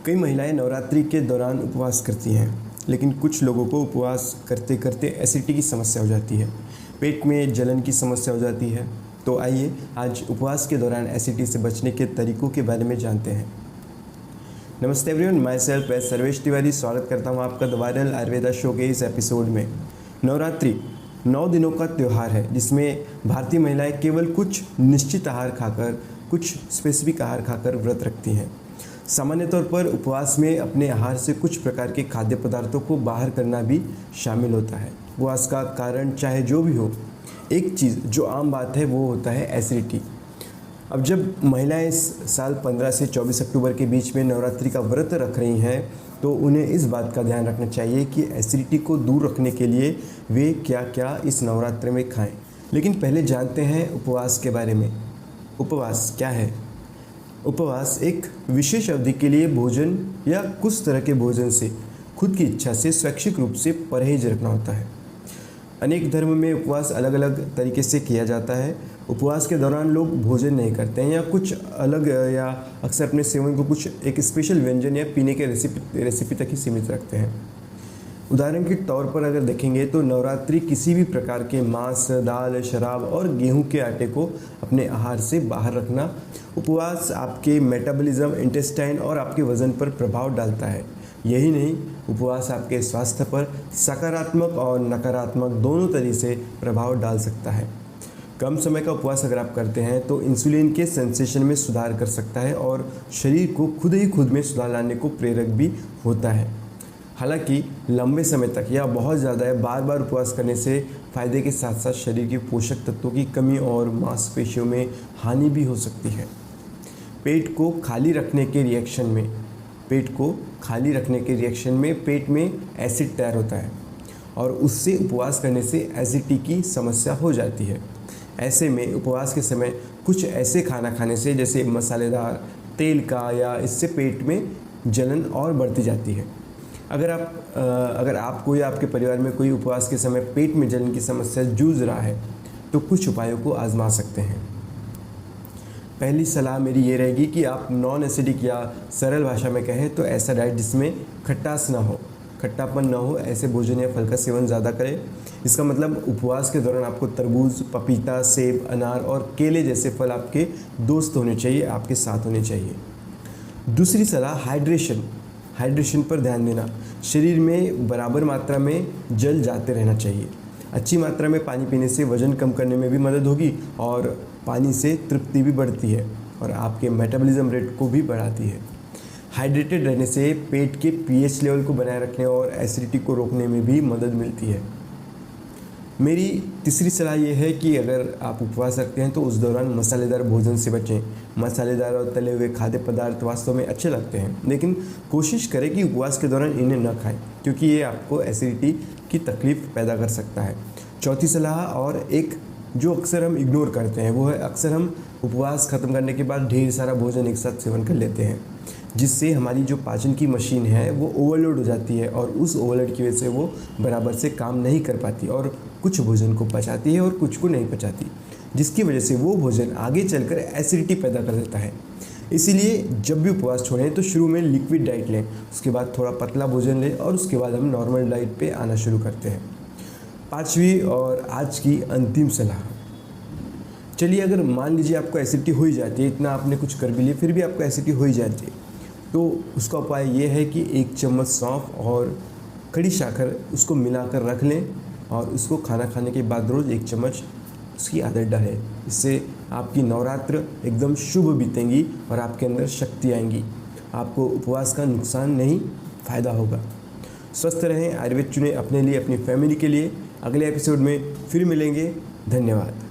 कई महिलाएं नवरात्रि के दौरान उपवास करती हैं, लेकिन कुछ लोगों को उपवास करते करते एसिडिटी की समस्या हो जाती है, पेट में जलन की समस्या हो जाती है। तो आइए आज उपवास के दौरान एसिडिटी से बचने के तरीकों के बारे में जानते हैं। नमस्ते everyone, myself as Sarvesh Tiwari स्वागत करता हूँ आपका द वायरल आयुर्वेदा शो के इस एपिसोड में। नवरात्रि 9 दिनों का त्यौहार है जिसमें भारतीय महिलाएं केवल कुछ निश्चित आहार खाकर, कुछ स्पेसिफिक आहार खाकर व्रत रखती हैं। सामान्य तौर पर उपवास में अपने आहार से कुछ प्रकार के खाद्य पदार्थों को बाहर करना भी शामिल होता है। उपवास का कारण चाहे जो भी हो, एक चीज़ जो आम बात है वो होता है एसिडिटी। अब जब महिलाएं इस साल 15 से 24 अक्टूबर के बीच में नवरात्रि का व्रत रख रही हैं तो उन्हें इस बात का ध्यान रखना चाहिए कि एसिडिटी को दूर रखने के लिए वे क्या क्या इस नवरात्रि में खाएं। लेकिन पहले जानते हैं उपवास के बारे में। उपवास क्या है? उपवास एक विशेष अवधि के लिए भोजन या कुछ तरह के भोजन से खुद की इच्छा से स्वैच्छिक रूप से परहेज रखना होता है। अनेक धर्म में उपवास अलग अलग तरीके से किया जाता है। उपवास के दौरान लोग भोजन नहीं करते हैं या कुछ अलग या अक्सर अपने सेवन को कुछ एक स्पेशल व्यंजन या पीने के रेसिपी तक ही सीमित रखते हैं। उदाहरण के तौर पर अगर देखेंगे तो नवरात्रि किसी भी प्रकार के मांस, दाल, शराब और गेहूं के आटे को अपने आहार से बाहर रखना। उपवास आपके मेटाबॉलिज्म, इंटेस्टाइन और आपके वज़न पर प्रभाव डालता है। यही नहीं, उपवास आपके स्वास्थ्य पर सकारात्मक और नकारात्मक दोनों तरीके से प्रभाव डाल सकता है। कम समय का उपवास अगर आप करते हैं तो इंसुलिन के सेंसेशन में सुधार कर सकता है और शरीर को खुद में सुधार लाने को प्रेरक भी होता है। हालांकि लंबे समय तक या बहुत ज़्यादा बार बार उपवास करने से फ़ायदे के साथ साथ शरीर के पोषक तत्वों की कमी और मांसपेशियों में हानि भी हो सकती है। पेट को खाली रखने के रिएक्शन में पेट में एसिड तैयार होता है और उससे उपवास करने से एसिडिटी की समस्या हो जाती है। ऐसे में उपवास के समय कुछ ऐसे खाना खाने से, जैसे मसालेदार, तेल का, या इससे पेट में जलन और बढ़ती जाती है। अगर आपको या आपके परिवार में कोई उपवास के समय पेट में जलन की समस्या जूझ रहा है तो कुछ उपायों को आजमा सकते हैं। पहली सलाह मेरी ये रहेगी कि आप नॉन एसिडिक या सरल भाषा में कहें तो ऐसा डाइट जिसमें खट्टापन ना हो, ऐसे भोजन या फल का सेवन ज़्यादा करें। इसका मतलब उपवास के दौरान आपको तरबूज, पपीता, सेब, अनार और केले जैसे फल आपके दोस्त होने चाहिए, आपके साथ होने चाहिए। दूसरी सलाह हाइड्रेशन पर ध्यान देना। शरीर में बराबर मात्रा में जल जाते रहना चाहिए। अच्छी मात्रा में पानी पीने से वज़न कम करने में भी मदद होगी और पानी से तृप्ति भी बढ़ती है और आपके मेटाबॉलिज्म रेट को भी बढ़ाती है। हाइड्रेटेड रहने से पेट के पीएच लेवल को बनाए रखने और एसिडिटी को रोकने में भी मदद मिलती है। मेरी तीसरी सलाह ये है कि अगर आप उपवास रखते हैं तो उस दौरान मसालेदार भोजन से बचें। मसालेदार और तले हुए खाद्य पदार्थ वास्तव में अच्छे लगते हैं, लेकिन कोशिश करें कि उपवास के दौरान इन्हें न खाएं, क्योंकि ये आपको एसिडिटी की तकलीफ़ पैदा कर सकता है। चौथी सलाह, और एक जो अक्सर हम इग्नोर करते हैं, वो है अक्सर हम उपवास ख़त्म करने के बाद ढेर सारा भोजन एक साथ सेवन कर लेते हैं, जिससे हमारी जो पाचन की मशीन है वो ओवरलोड हो जाती है और उस ओवरलोड की वजह से वो बराबर से काम नहीं कर पाती और कुछ भोजन को पचाती है और कुछ को नहीं पचाती, जिसकी वजह से वो भोजन आगे चलकर एसिडिटी पैदा कर देता है। इसीलिए जब भी उपवास छोड़ें तो शुरू में लिक्विड डाइट लें, उसके बाद थोड़ा पतला भोजन लें और उसके बाद हम नॉर्मल डाइट पे आना शुरू करते हैं। पांचवी और आज की अंतिम सलाह, चलिए अगर मान लीजिए आपको एसिडिटी हो ही जाती है, इतना आपने कुछ कर भी लिया फिर भी आपको एसिडिटी हो ही जाती है, तो उसका उपाय ये है कि 1 चम्मच सौंफ और खड़ी शक्कर उसको मिलाकर रख लें और उसको खाना खाने के बाद रोज़ 1 चम्मच उसकी आदत डालें। इससे आपकी नवरात्र एकदम शुभ बीतेंगी और आपके अंदर शक्ति आएंगी। आपको उपवास का नुकसान नहीं, फ़ायदा होगा। स्वस्थ रहें, आयुर्वेद चुनें अपने लिए, अपनी फैमिली के लिए। अगले एपिसोड में फिर मिलेंगे। धन्यवाद।